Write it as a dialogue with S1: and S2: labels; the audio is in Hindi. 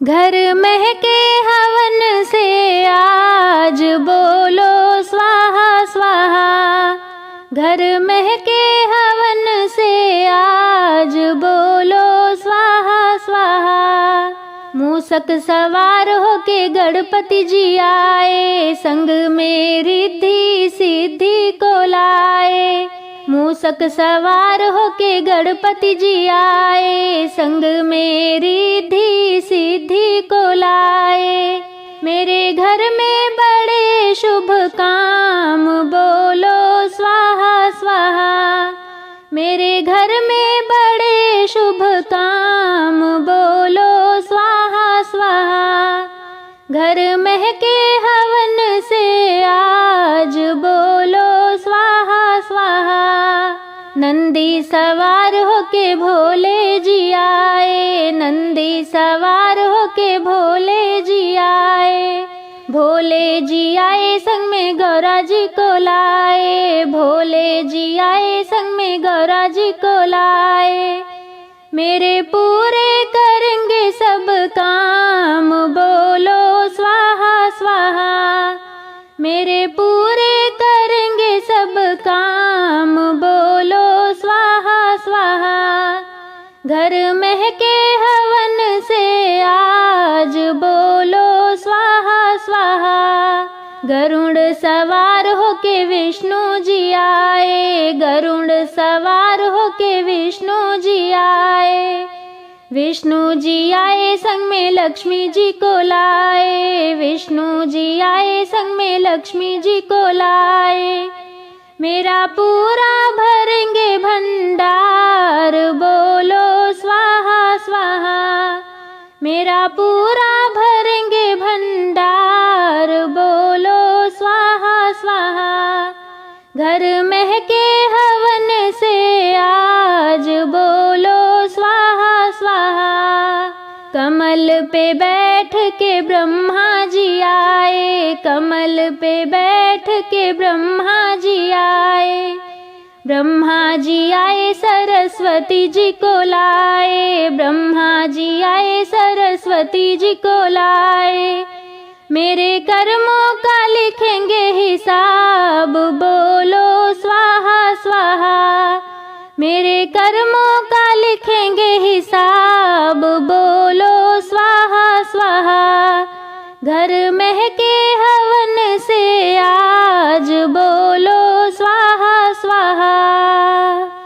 S1: घर महके हवन से आज बोलो स्वाहा स्वाहा। घर महके हवन से आज बोलो स्वाहा स्वाहा। मूसक सवार होके गणपति जी आए, संग में रिद्धि सिद्धि को लाए। मूसक सवार होके गणपति जी आए, संग में रिद्धि सिद्धि को लाए। मेरे घर में बड़े शुभ काम बोलो स्वाहा स्वाहा। मेरे घर में बड़े शुभ काम बोलो स्वाहा स्वाहा। घर महके हवन से आज बोलो स्वाहा स्वाहा। नंदी सवार होके भोले जी आए, नंदी सवार होके भोले जी आए। भोले जी आए संग में गौरा जी को लाए, भोले जी आए संग में गौरा जी को लाए। मेरे पूरे करेंगे सब काम बोलो स्वाहा स्वाहा। मेरे पूरे करेंगे सब काम बोलो स्वाहा स्वाहा। घर महके हवन से आज बोलो स्वाहा स्वाहा। गरुड़ सवार होके विष्णु जी आए, गरुड़ सवार होके विष्णु जी आए। विष्णु जी आए संग में लक्ष्मी जी को लाए, विष्णु जी आए संग में लक्ष्मी जी को लाए। मेरा पूरा भरेंगे भंडार बोलो स्वाहा स्वाहा। मेरा पूरा भरेंगे भंडार बोलो स्वाहा स्वाहा। घर महके हवन से आज बोलो स्वाहा स्वाहा। कमल पे बैठ के ब्रह्मा जी आए, कमल पे बैठ के ब्रह्मा जी आए। ब्रह्मा जी आए सरस्वती जी को लाए, ब्रह्मा जी आए सरस्वती जी को लाए। मेरे कर्मों का लिखेंगे हिसाब बोलो स्वाहा स्वाहा। मेरे कर्मों का लिखेंगे हिसाब